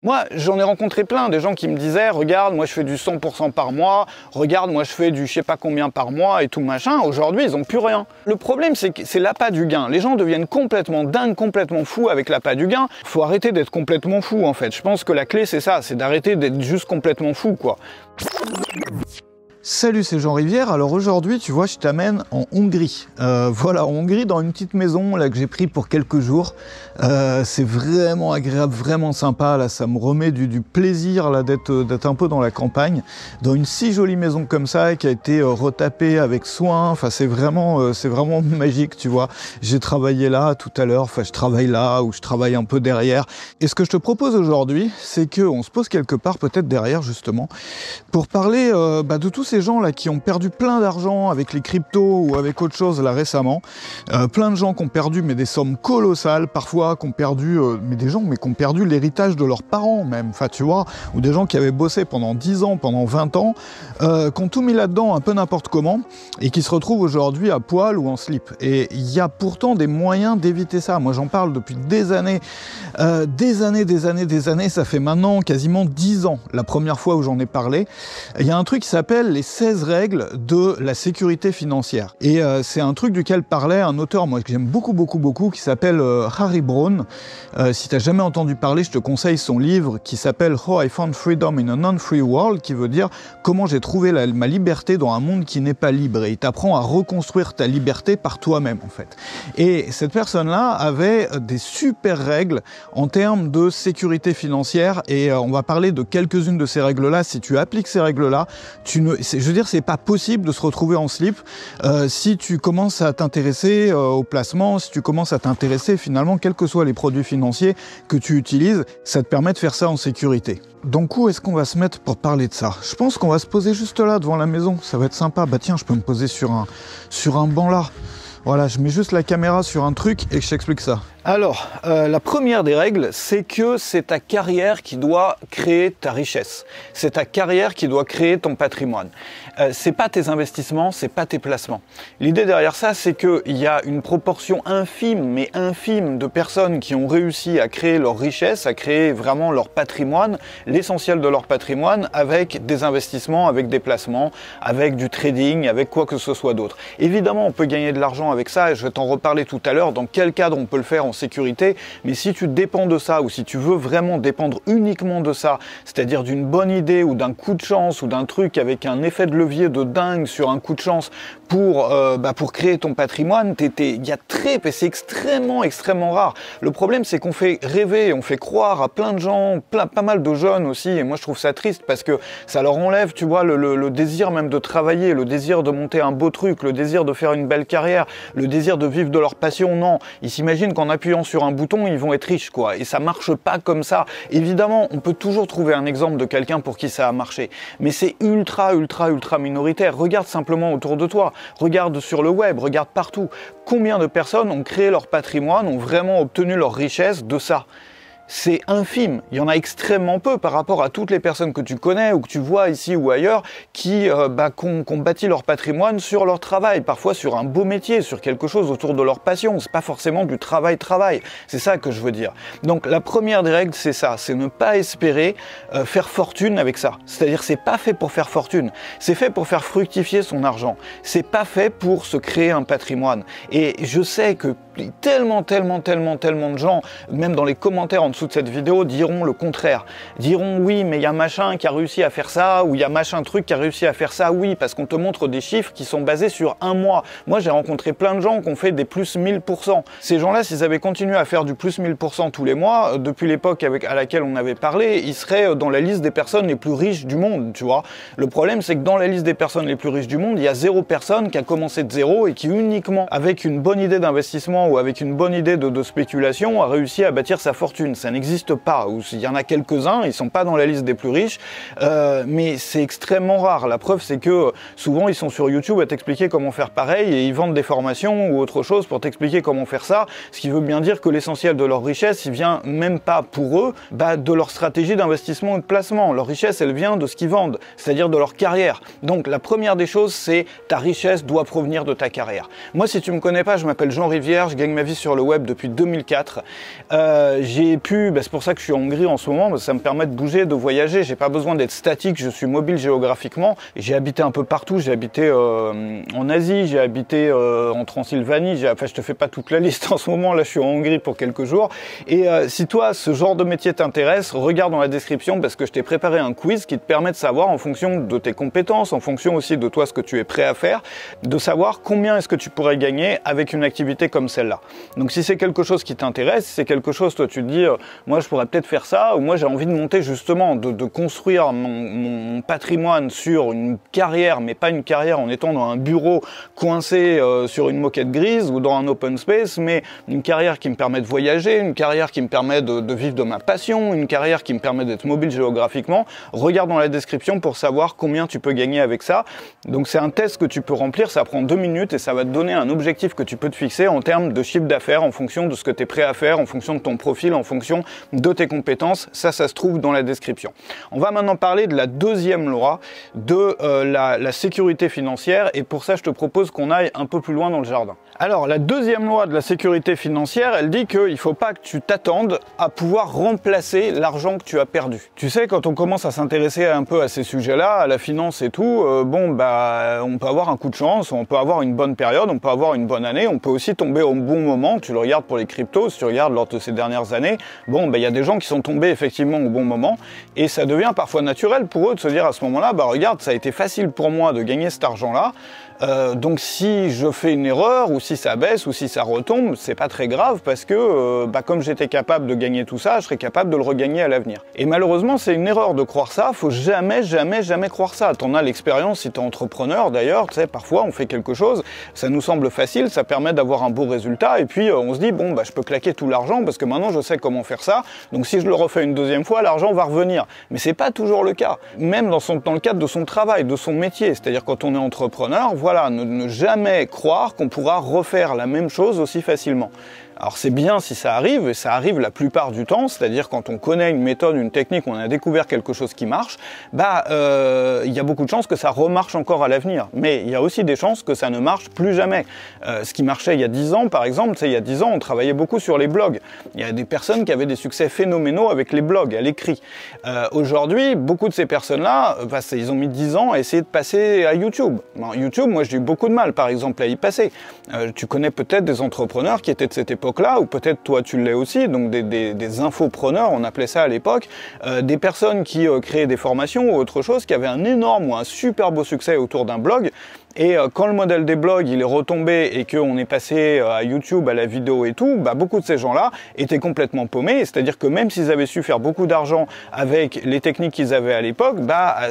Moi, j'en ai rencontré plein, des gens qui me disaient « Regarde, moi je fais du 100% par mois, regarde, moi je fais du je sais pas combien par mois et tout machin. » Aujourd'hui, ils n'ont plus rien. Le problème, c'est que c'est l'appât du gain. Les gens deviennent complètement dingues, complètement fous avec l'appât du gain. Faut arrêter d'être complètement fou, en fait. Je pense que la clé, c'est ça, c'est d'arrêter d'être juste complètement fou, quoi. Salut, c'est Jean Rivière. Alors aujourd'hui, tu vois, je t'amène en Hongrie. Voilà, en Hongrie, dans une petite maison là que j'ai pris pour quelques jours. C'est vraiment agréable, vraiment sympa. Là, ça me remet du plaisir là d'être un peu dans la campagne, dans une si jolie maison comme ça qui a été retapée avec soin. Enfin, c'est vraiment magique, tu vois. J'ai travaillé là tout à l'heure. Enfin, je travaille là ou je travaille un peu derrière. Et ce que je te propose aujourd'hui, c'est que on se pose quelque part, peut-être derrière justement, pour parler de tous ces gens là qui ont perdu plein d'argent avec les cryptos ou avec autre chose là récemment, plein de gens qui ont perdu mais des sommes colossales, parfois qui ont perdu qui ont perdu l'héritage de leurs parents même, enfin tu vois, ou des gens qui avaient bossé pendant 10 ans, pendant 20 ans, qui ont tout mis là-dedans un peu n'importe comment et qui se retrouvent aujourd'hui à poil ou en slip. Et il y a pourtant des moyens d'éviter ça. Moi j'en parle depuis des années, ça fait maintenant quasiment 10 ans la première fois où j'en ai parlé. Il y a un truc qui s'appelle les 16 règles de la sécurité financière. Et c'est un truc duquel parlait un auteur, moi, que j'aime beaucoup, qui s'appelle Harry Browne. Si tu n'as jamais entendu parler, je te conseille son livre qui s'appelle How I Found Freedom in a Non-Free World, qui veut dire comment j'ai trouvé ma liberté dans un monde qui n'est pas libre. Et il t'apprend à reconstruire ta liberté par toi-même, en fait. Et cette personne-là avait des super règles en termes de sécurité financière. Et on va parler de quelques-unes de ces règles-là. Si tu appliques ces règles-là, je veux dire, c'est pas possible de se retrouver en slip si tu commences à t'intéresser au placement, si tu commences à t'intéresser finalement, quels que soient les produits financiers que tu utilises, ça te permet de faire ça en sécurité. Donc où est-ce qu'on va se mettre pour parler de ça? Je pense qu'on va se poser juste là, devant la maison, ça va être sympa. Bah tiens, je peux me poser sur un banc là. Voilà, je mets juste la caméra sur un truc et je t'explique ça. Alors, la première des règles, c'est que c'est ta carrière qui doit créer ta richesse. C'est ta carrière qui doit créer ton patrimoine. C'est pas tes investissements, c'est pas tes placements. L'idée derrière ça, c'est qu'il y a une proportion infime, mais infime, de personnes qui ont réussi à créer leur richesse, à créer vraiment leur patrimoine, l'essentiel de leur patrimoine, avec des investissements, avec des placements, avec du trading, avec quoi que ce soit d'autre. Évidemment, on peut gagner de l'argent avec ça, et je vais t'en reparler tout à l'heure, dans quel cadre on peut le faire en sécurité, mais si tu dépends de ça, ou si tu veux vraiment dépendre uniquement de ça, c'est-à-dire d'une bonne idée, ou d'un coup de chance, ou d'un truc avec un effet de levier de dingue sur un coup de chance pour créer ton patrimoine, c'est extrêmement rare. Le problème, c'est qu'on fait rêver, on fait croire à plein de gens, pas mal de jeunes aussi, et moi je trouve ça triste parce que ça leur enlève, tu vois, le désir même de travailler, le désir de monter un beau truc, le désir de faire une belle carrière, le désir de vivre de leur passion. Non, ils s'imaginent qu'en appuyant sur un bouton, ils vont être riches, quoi, et ça marche pas comme ça. Évidemment, on peut toujours trouver un exemple de quelqu'un pour qui ça a marché, mais c'est ultra minoritaire. Regarde simplement autour de toi, regarde sur le web, regarde partout. Combien de personnes ont créé leur patrimoine, ont vraiment obtenu leur richesse de ça? C'est infime, il y en a extrêmement peu par rapport à toutes les personnes que tu connais ou que tu vois ici ou ailleurs qui ont bâti leur patrimoine sur leur travail, parfois sur un beau métier, sur quelque chose autour de leur passion. C'est pas forcément du travail, c'est ça que je veux dire. Donc la première des règles, c'est ça, c'est ne pas espérer faire fortune avec ça. C'est-à-dire c'est pas fait pour faire fortune, c'est fait pour faire fructifier son argent. C'est pas fait pour se créer un patrimoine. Et je sais que tellement de gens, même dans les commentaires en dessous de cette vidéo, diront le contraire. Diront oui, mais il y a machin qui a réussi à faire ça, ou il y a machin truc qui a réussi à faire ça. Oui, parce qu'on te montre des chiffres qui sont basés sur un mois. Moi, j'ai rencontré plein de gens qui ont fait des plus 1000%. Ces gens-là, s'ils avaient continué à faire du plus 1000% tous les mois, depuis l'époque à laquelle on avait parlé, ils seraient dans la liste des personnes les plus riches du monde, tu vois. Le problème, c'est que dans la liste des personnes les plus riches du monde, il y a 0 personne qui a commencé de zéro et qui uniquement, avec une bonne idée d'investissement ou avec une bonne idée de spéculation, a réussi à bâtir sa fortune. Ça n'existe pas. Ou s'il y en a quelques-uns, ils sont pas dans la liste des plus riches, mais c'est extrêmement rare. La preuve, c'est que souvent, ils sont sur YouTube à t'expliquer comment faire pareil et ils vendent des formations ou autre chose pour t'expliquer comment faire ça, ce qui veut bien dire que l'essentiel de leur richesse, il vient même pas pour eux de leur stratégie d'investissement ou de placement. Leur richesse, elle vient de ce qu'ils vendent, c'est-à-dire de leur carrière. Donc, la première des choses, c'est ta richesse doit provenir de ta carrière. Moi, si tu me connais pas, je m'appelle Jean Rivière, je gagne ma vie sur le web depuis 2004. J'ai pu vécu, c'est pour ça que je suis en Hongrie en ce moment, parce que ça me permet de bouger, de voyager. J'ai pas besoin d'être statique, je suis mobile géographiquement. J'ai habité un peu partout, j'ai habité en Asie, j'ai habité en Transylvanie, enfin je te fais pas toute la liste en ce moment, là je suis en Hongrie pour quelques jours. Et si toi ce genre de métier t'intéresse, regarde dans la description parce que je t'ai préparé un quiz qui te permet de savoir en fonction de tes compétences, en fonction aussi de toi ce que tu es prêt à faire, de savoir combien est-ce que tu pourrais gagner avec une activité comme celle-là. Donc si c'est quelque chose qui t'intéresse, si c'est quelque chose, toi tu te dis, moi je pourrais peut-être faire ça, ou moi j'ai envie de monter justement, de construire mon patrimoine sur une carrière, mais pas une carrière en étant dans un bureau coincé sur une moquette grise ou dans un open space, mais une carrière qui me permet de voyager, une carrière qui me permet de vivre de ma passion, une carrière qui me permet d'être mobile géographiquement. Regarde dans la description pour savoir combien tu peux gagner avec ça. Donc c'est un test que tu peux remplir, ça prend 2 minutes et ça va te donner un objectif que tu peux te fixer en termes de chiffre d'affaires, en fonction de ce que tu es prêt à faire, en fonction de ton profil, en fonction de tes compétences. Ça se trouve dans la description. On va maintenant parler de la deuxième loi de la sécurité financière et pour ça je te propose qu'on aille un peu plus loin dans le jardin. Alors la deuxième loi de la sécurité financière, elle dit qu'il ne faut pas que tu t'attendes à pouvoir remplacer l'argent que tu as perdu. Tu sais, quand on commence à s'intéresser un peu à ces sujets-là, à la finance et tout, on peut avoir un coup de chance, on peut avoir une bonne période, on peut avoir une bonne année, on peut aussi tomber au bon moment. Tu le regardes pour les cryptos, si tu regardes lors de ces dernières années, il y a des gens qui sont tombés effectivement au bon moment et ça devient parfois naturel pour eux de se dire à ce moment-là, regarde, ça a été facile pour moi de gagner cet argent-là. Donc si je fais une erreur ou si ça baisse ou si ça retombe, c'est pas très grave parce que comme j'étais capable de gagner tout ça, je serai capable de le regagner à l'avenir. Et malheureusement, c'est une erreur de croire ça. Faut jamais croire ça. T'en as l'expérience si t'es entrepreneur d'ailleurs. Tu sais, parfois on fait quelque chose, ça nous semble facile, ça permet d'avoir un beau résultat et puis on se dit je peux claquer tout l'argent parce que maintenant je sais comment faire ça. Donc si je le refais une deuxième fois, l'argent va revenir. Mais c'est pas toujours le cas. Même dans le cadre de son travail, de son métier. C'est-à-dire quand on est entrepreneur, voilà, ne jamais croire qu'on pourra refaire la même chose aussi facilement. Alors c'est bien si ça arrive, et ça arrive la plupart du temps, c'est-à-dire quand on connaît une méthode, une technique, on a découvert quelque chose qui marche, il y a beaucoup de chances que ça remarche encore à l'avenir. Mais il y a aussi des chances que ça ne marche plus jamais. Ce qui marchait il y a 10 ans, par exemple, il y a 10 ans, on travaillait beaucoup sur les blogs. Il y a des personnes qui avaient des succès phénoménaux avec les blogs, à l'écrit. Aujourd'hui, beaucoup de ces personnes-là, ils ont mis 10 ans à essayer de passer à YouTube. YouTube, moi j'ai eu beaucoup de mal, par exemple, à y passer. Tu connais peut-être des entrepreneurs qui étaient de cette époque-là, ou peut-être toi tu l'es aussi, donc des infopreneurs, on appelait ça à l'époque, des personnes qui créaient des formations ou autre chose, qui avaient un énorme ou un super beau succès autour d'un blog. Et quand le modèle des blogs il est retombé et qu'on est passé à YouTube, à la vidéo et tout, beaucoup de ces gens-là étaient complètement paumés. C'est-à-dire que même s'ils avaient su faire beaucoup d'argent avec les techniques qu'ils avaient à l'époque,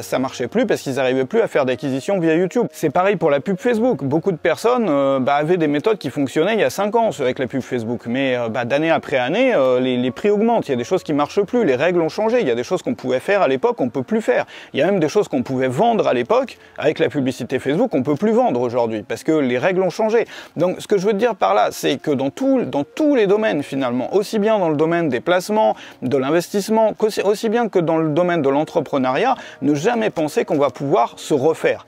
ça marchait plus parce qu'ils n'arrivaient plus à faire d'acquisition via YouTube. C'est pareil pour la pub Facebook. Beaucoup de personnes avaient des méthodes qui fonctionnaient il y a 5 ans avec la pub Facebook. Mais d'année après année, les prix augmentent. Il y a des choses qui marchent plus. Les règles ont changé. Il y a des choses qu'on pouvait faire à l'époque, on peut plus faire. Il y a même des choses qu'on pouvait vendre à l'époque avec la publicité Facebook, on peut plus vendre aujourd'hui parce que les règles ont changé. Donc ce que je veux te dire par là, c'est que dans tous les domaines finalement, aussi bien dans le domaine des placements, de l'investissement, aussi bien que dans le domaine de l'entrepreneuriat, ne jamais penser qu'on va pouvoir se refaire.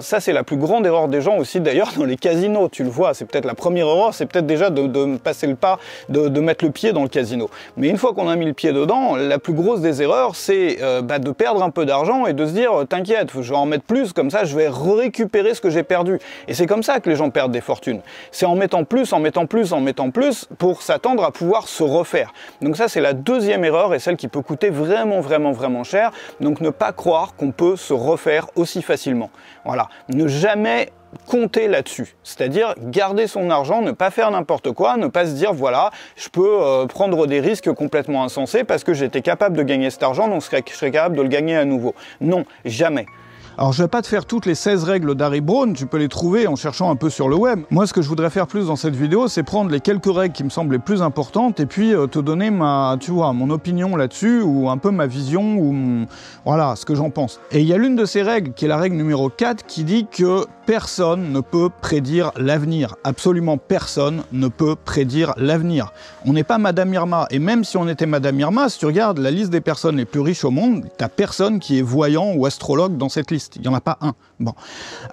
Ça c'est la plus grande erreur des gens aussi d'ailleurs dans les casinos, tu le vois, c'est peut-être la première erreur, c'est peut-être déjà de passer le pas, de mettre le pied dans le casino. Mais une fois qu'on a mis le pied dedans, la plus grosse des erreurs c'est de perdre un peu d'argent et de se dire t'inquiète, je vais en mettre plus, comme ça je vais récupérer ce que j'ai perdu. Et c'est comme ça que les gens perdent des fortunes. C'est en mettant plus, en mettant plus, en mettant plus pour s'attendre à pouvoir se refaire. Donc ça c'est la deuxième erreur et celle qui peut coûter vraiment cher. Donc ne pas croire qu'on peut se refaire aussi facilement. Voilà, ne jamais compter là-dessus, c'est-à-dire garder son argent, ne pas faire n'importe quoi, ne pas se dire voilà, je peux prendre des risques complètement insensés parce que j'étais capable de gagner cet argent, donc je serais capable de le gagner à nouveau. Non, jamais. Alors je vais pas te faire toutes les 16 règles d'Harry Browne, tu peux les trouver en cherchant un peu sur le web. Moi ce que je voudrais faire plus dans cette vidéo, c'est prendre les quelques règles qui me semblent les plus importantes et puis te donner mon opinion là-dessus ou un peu ma vision ou voilà, ce que j'en pense. Et il y a l'une de ces règles qui est la règle numéro 4 qui dit que personne ne peut prédire l'avenir. Absolument personne ne peut prédire l'avenir. On n'est pas Madame Irma et même si on était Madame Irma, si tu regardes la liste des personnes les plus riches au monde, t'as personne qui est voyant ou astrologue dans cette liste. existe. Il n'y en a pas un. Bon.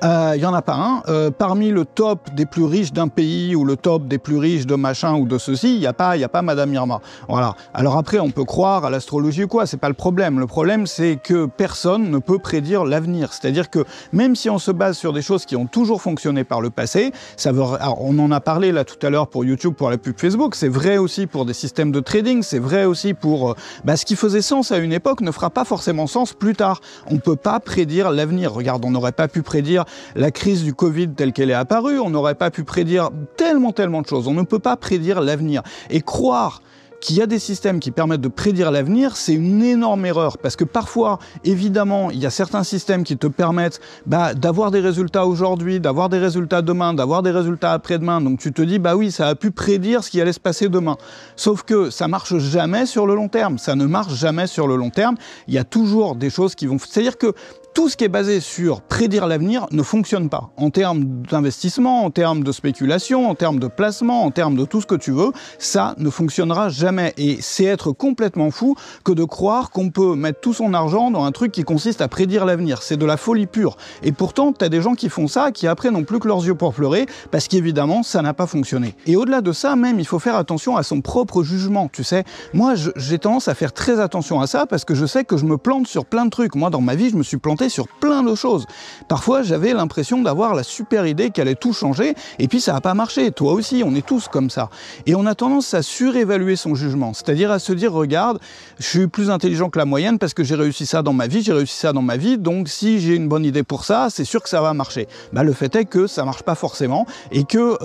Il n'y en a pas un. Parmi le top des plus riches d'un pays ou le top des plus riches de machin ou de ceci, il n'y a pas Madame Irma. Voilà. Alors après, on peut croire à l'astrologie ou quoi, c'est pas le problème. Le problème, c'est que personne ne peut prédire l'avenir. C'est-à-dire que même si on se base sur des choses qui ont toujours fonctionné par le passé, alors on en a parlé là tout à l'heure pour YouTube, pour la pub Facebook, c'est vrai aussi pour des systèmes de trading, c'est vrai aussi pour ce qui faisait sens à une époque ne fera pas forcément sens plus tard. On ne peut pas prédire l'avenir. Regarde, on n'aurait pas pu prédire la crise du Covid telle qu'elle est apparue, on n'aurait pas pu prédire tellement de choses. On ne peut pas prédire l'avenir. Et croire qu'il y a des systèmes qui permettent de prédire l'avenir, c'est une énorme erreur. Parce que parfois, évidemment, il y a certains systèmes qui te permettent d'avoir des résultats aujourd'hui, d'avoir des résultats demain, d'avoir des résultats après-demain. Donc tu te dis, bah oui, ça a pu prédire ce qui allait se passer demain. Sauf que ça marche jamais sur le long terme. Ça ne marche jamais sur le long terme. Il y a toujours des choses qui vont... C'est-à-dire que tout ce qui est basé sur prédire l'avenir ne fonctionne pas. En termes d'investissement, en termes de spéculation, en termes de placement, en termes de tout ce que tu veux, ça ne fonctionnera jamais. Et c'est être complètement fou que de croire qu'on peut mettre tout son argent dans un truc qui consiste à prédire l'avenir. C'est de la folie pure. Et pourtant, tu as des gens qui font ça, qui après n'ont plus que leurs yeux pour pleurer, parce qu'évidemment, ça n'a pas fonctionné. Et au-delà de ça, même, il faut faire attention à son propre jugement. Tu sais, moi, j'ai tendance à faire très attention à ça, parce que je sais que je me plante sur plein de trucs. Moi, dans ma vie, je me suis planté sur plein de choses. Parfois, j'avais l'impression d'avoir la super idée qui allait tout changer, et puis ça n'a pas marché. Toi aussi, on est tous comme ça. Et on a tendance à surévaluer son jugement, c'est-à-dire à se dire, regarde, je suis plus intelligent que la moyenne parce que j'ai réussi ça dans ma vie, donc si j'ai une bonne idée pour ça, c'est sûr que ça va marcher. Le fait est que ça marche pas forcément, et que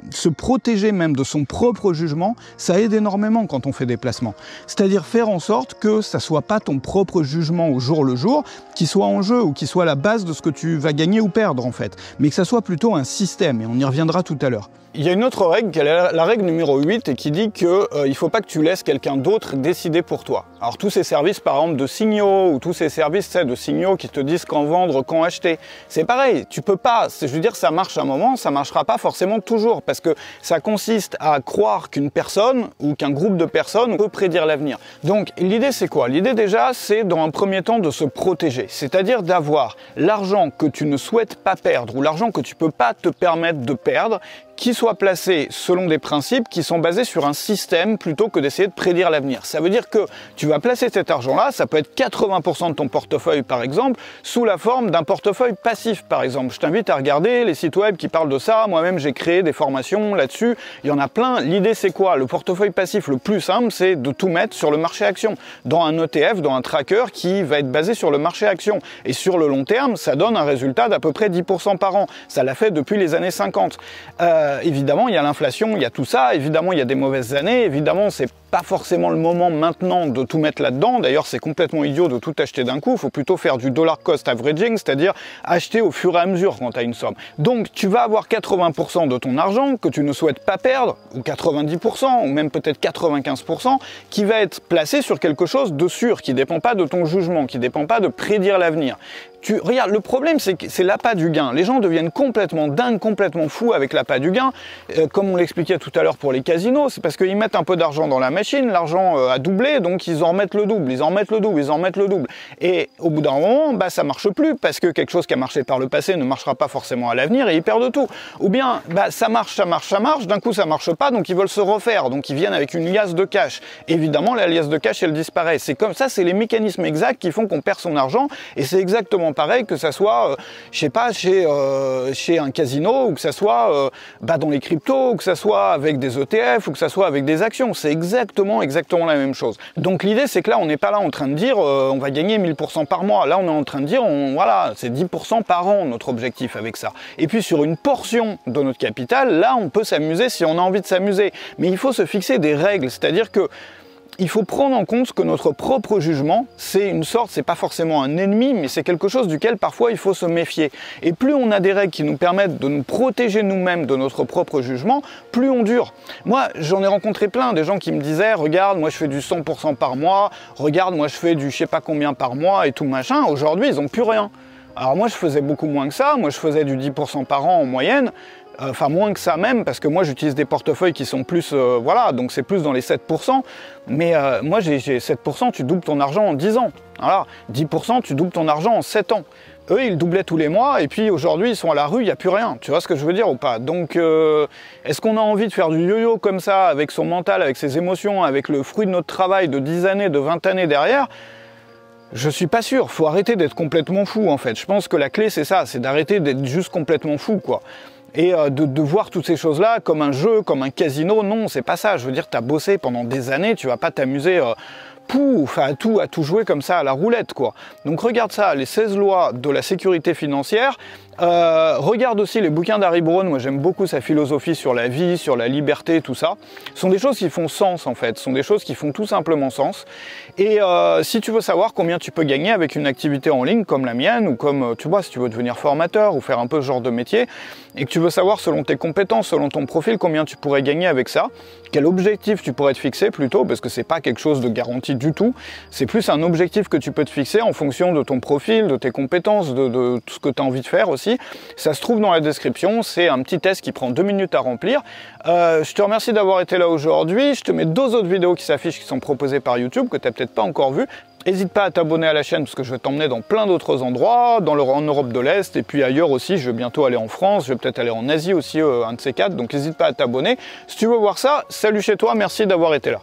se protéger même de son propre jugement, ça aide énormément quand on fait des placements. C'est-à-dire faire en sorte que ça soit pas ton propre jugement au jour le jour qui soit en jeu, ou qui soit la base de ce que tu vas gagner ou perdre en fait, mais que ça soit plutôt un système, et on y reviendra tout à l'heure. Il y a une autre règle, qui est la règle numéro 8, et qui dit que il faut pas que tu laisses quelqu'un d'autre décider pour toi. Alors tous ces services par exemple de signaux, ou tous ces services de signaux qui te disent quand vendre, quand acheter, c'est pareil, tu peux pas, je veux dire, ça marche un moment, ça marchera pas forcément toujours, parce que ça consiste à croire qu'une personne ou qu'un groupe de personnes peut prédire l'avenir. Donc l'idée c'est quoi? L'idée déjà c'est dans un premier temps de se protéger, c'est-à-dire d'avoir l'argent que tu ne souhaites pas perdre, ou l'argent que tu peux pas te permettre de perdre, qui soit placé selon des principes qui sont basés sur un système plutôt que d'essayer de prédire l'avenir. Ça veut dire que tu vas placer cet argent-là, ça peut être 80% de ton portefeuille par exemple, sous la forme d'un portefeuille passif par exemple. Je t'invite à regarder les sites web qui parlent de ça, moi-même j'ai créé des formations là-dessus, il y en a plein. L'idée c'est quoi? Le portefeuille passif le plus simple, c'est de tout mettre sur le marché action, dans un ETF, dans un tracker qui va être basé sur le marché action. Et sur le long terme, ça donne un résultat d'à peu près 10% par an. Ça l'a fait depuis les années 50. Évidemment, il y a l'inflation, il y a tout ça, évidemment, il y a des mauvaises années, évidemment, c'est pas forcément le moment maintenant de tout mettre là-dedans. D'ailleurs, c'est complètement idiot de tout acheter d'un coup. Il faut plutôt faire du dollar cost averaging, c'est-à-dire acheter au fur et à mesure quand tu as une somme. Donc, tu vas avoir 80% de ton argent que tu ne souhaites pas perdre, ou 90%, ou même peut-être 95%, qui va être placé sur quelque chose de sûr, qui ne dépend pas de ton jugement, qui ne dépend pas de prédire l'avenir. Regarde, le problème, c'est que c'est l'appât du gain. Les gens deviennent complètement dingues, complètement fous avec l'appât du gain. Comme on l'expliquait tout à l'heure pour les casinos, c'est parce qu'ils mettent un peu d'argent dans la machine, l'argent a doublé, donc ils en remettent le double, ils en remettent le double, ils en remettent le double. Et au bout d'un moment, ça marche plus, parce que quelque chose qui a marché par le passé ne marchera pas forcément à l'avenir, et ils perdent tout. Ou bien, ça marche, d'un coup ça marche pas, donc ils veulent se refaire, donc ils viennent avec une liasse de cash. Évidemment, la liasse de cash, elle disparaît. C'est comme ça, c'est les mécanismes exacts qui font qu'on perd son argent, et c'est exactement pareil que ça soit, je sais pas, chez un casino, ou que ça soit dans les cryptos, ou que ça soit avec des ETF, ou que ça soit avec des actions. C'est exactement la même chose. Donc l'idée, c'est que là, on n'est pas là en train de dire on va gagner 1000% par mois. Là, on est en train de dire, voilà, c'est 10% par an notre objectif avec ça. Et puis sur une portion de notre capital, là, on peut s'amuser si on a envie de s'amuser. Mais il faut se fixer des règles, c'est-à-dire que il faut prendre en compte que notre propre jugement, c'est une sorte, c'est pas forcément un ennemi, mais c'est quelque chose duquel parfois il faut se méfier. Et plus on a des règles qui nous permettent de nous protéger nous-mêmes de notre propre jugement, plus on dure. Moi, j'en ai rencontré plein, des gens qui me disaient, regarde, moi je fais du 100% par mois, regarde, moi je fais du je sais pas combien par mois et tout machin. Aujourd'hui, ils ont plus rien. Alors moi, je faisais beaucoup moins que ça, moi je faisais du 10% par an en moyenne. Enfin moins que ça même, parce que moi j'utilise des portefeuilles qui sont plus, voilà, donc c'est plus dans les 7%, mais moi j'ai 7%, tu doubles ton argent en 10 ans. Voilà, 10%, tu doubles ton argent en 7 ans. Eux, ils doublaient tous les mois, et puis aujourd'hui, ils sont à la rue, il n'y a plus rien. Tu vois ce que je veux dire ou pas? Donc, est-ce qu'on a envie de faire du yo-yo comme ça, avec son mental, avec ses émotions, avec le fruit de notre travail de 10 années, de 20 années derrière? Je suis pas sûr. Faut arrêter d'être complètement fou, en fait. Je pense que la clé, c'est ça, c'est d'arrêter d'être juste complètement fou, quoi. Et de voir toutes ces choses-là comme un jeu, comme un casino, non, c'est pas ça. Je veux dire, tu as bossé pendant des années, tu vas pas t'amuser... à tout jouer comme ça à la roulette, quoi. Donc regarde ça, les 16 lois de la sécurité financière. Regarde aussi les bouquins d'Harry Browne, moi j'aime beaucoup sa philosophie sur la vie, sur la liberté, tout ça. Ce sont des choses qui font sens en fait, ce sont des choses qui font tout simplement sens. Et si tu veux savoir combien tu peux gagner avec une activité en ligne comme la mienne, ou comme, tu vois, si tu veux devenir formateur ou faire un peu ce genre de métier, et que tu veux savoir selon tes compétences, selon ton profil, combien tu pourrais gagner avec ça, quel objectif tu pourrais te fixer plutôt, parce que c'est pas quelque chose de garanti du tout, c'est plus un objectif que tu peux te fixer en fonction de ton profil, de tes compétences, de tout ce que tu as envie de faire aussi. Ça se trouve dans la description, c'est un petit test qui prend 2 minutes à remplir. Je te remercie d'avoir été là aujourd'hui, je te mets 2 autres vidéos qui s'affichent, qui sont proposées par YouTube, que tu n'as peut-être pas encore vues. N'hésite pas à t'abonner à la chaîne parce que je vais t'emmener dans plein d'autres endroits, en Europe de l'Est et puis ailleurs aussi. Je vais bientôt aller en France, je vais peut-être aller en Asie aussi, un de ces 4. Donc n'hésite pas à t'abonner. Si tu veux voir ça, salut chez toi, merci d'avoir été là.